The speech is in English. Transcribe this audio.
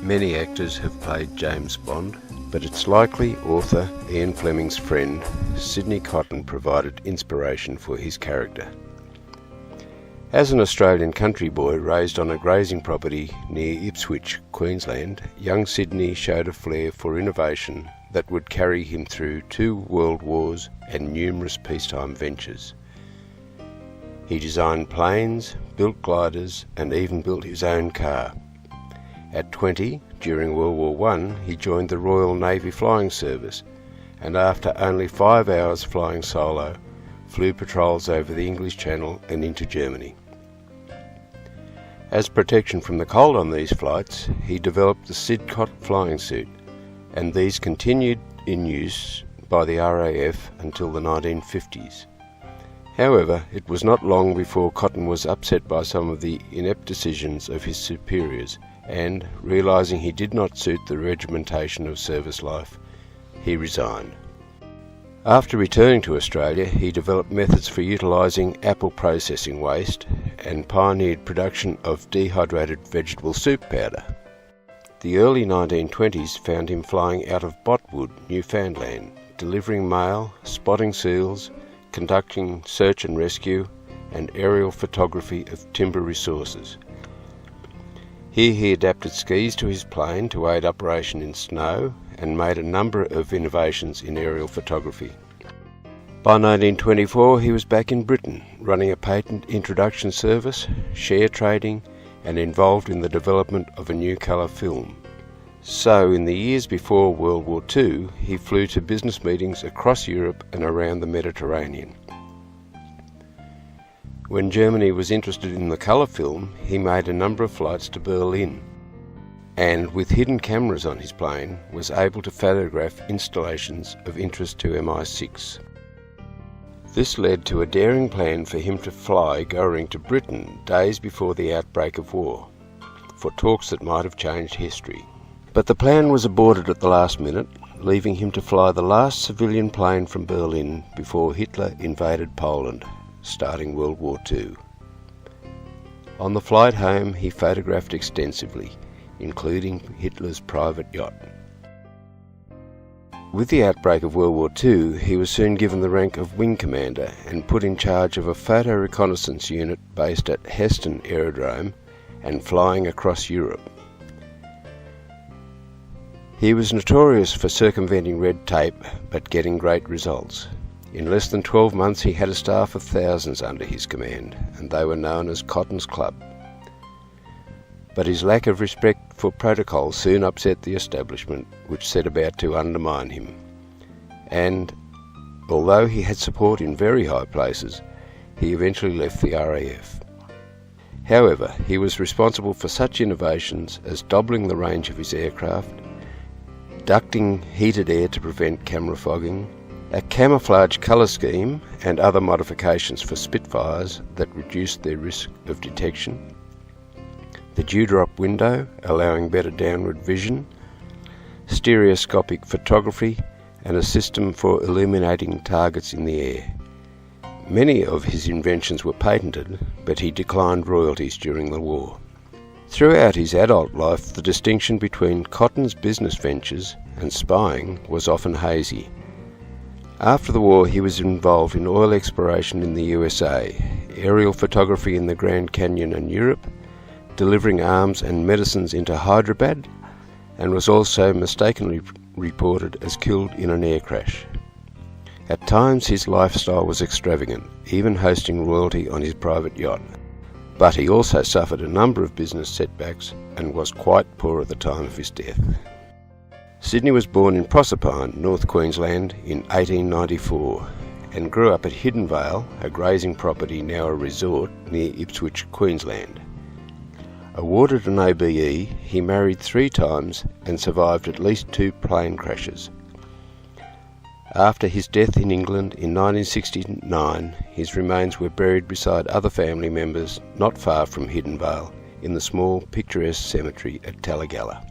Many actors have played James Bond, but it's likely author Ian Flemming's friend Sidney Cotton provided inspiration for his character. As an Australian country boy raised on a grazing property near Ipswich, Queensland, young Sidney showed a flair for innovation that would carry him through 2 world wars and numerous peacetime ventures. He designed planes, built gliders, and even built his own car. At 20, during World War I, he joined the Royal Navy Flying Service, and after only 5 hours flying solo, flew patrols over the English Channel and into Germany. As protection from the cold on these flights, he developed the Sidney Cotton flying suit, and these continued in use by the RAF until the 1950s. However, it was not long before Cotton was upset by some of the inept decisions of his superiors, and, realising he did not suit the regimentation of service life, he resigned. After returning to Australia, he developed methods for utilising apple processing waste and pioneered production of dehydrated vegetable soup powder. The early 1920s found him flying out of Botwood, Newfoundland, delivering mail, spotting seals, conducting search and rescue, and aerial photography of timber resources. Here he adapted skis to his plane to aid operation in snow and made a number of innovations in aerial photography. By 1924 he was back in Britain, running a patent introduction service, share trading, and involved in the development of a new colour film. So in the years before World War II, he flew to business meetings across Europe and around the Mediterranean. When Germany was interested in the colour film, he made a number of flights to Berlin, and with hidden cameras on his plane, was able to photograph installations of interest to MI6. This led to a daring plan for him to fly Goering to Britain days before the outbreak of war, for talks that might have changed history. But the plan was aborted at the last minute, leaving him to fly the last civilian plane from Berlin before Hitler invaded Poland, starting World War II. On the flight home, he photographed extensively, including Hitler's private yacht. With the outbreak of World War II, he was soon given the rank of wing commander and put in charge of a photo reconnaissance unit based at Heston Aerodrome and flying across Europe. He was notorious for circumventing red tape, but getting great results. In less than 12 months he had a staff of thousands under his command, and they were known as Cotton's Club. But his lack of respect for protocol soon upset the establishment, which set about to undermine him. And, although he had support in very high places, he eventually left the RAF. However, he was responsible for such innovations as doubling the range of his aircraft, ducting heated air to prevent camera fogging, a camouflage colour scheme and other modifications for Spitfires that reduced their risk of detection, the dewdrop window allowing better downward vision, stereoscopic photography, and a system for illuminating targets in the air. Many of his inventions were patented, but he declined royalties during the war. Throughout his adult life, the distinction between Cotton's business ventures and spying was often hazy. After the war, he was involved in oil exploration in the USA, aerial photography in the Grand Canyon and Europe, delivering arms and medicines into Hyderabad, and was also mistakenly reported as killed in an air crash. At times his lifestyle was extravagant, even hosting royalty on his private yacht. But he also suffered a number of business setbacks and was quite poor at the time of his death. Sidney was born in Proserpine, North Queensland in 1894 and grew up at Hidden Vale, a grazing property now a resort near Ipswich, Queensland. Awarded an OBE, he married 3 times and survived at least 2 plane crashes. After his death in England in 1969, his remains were buried beside other family members not far from Hidden Vale in the small picturesque cemetery at Talagalla.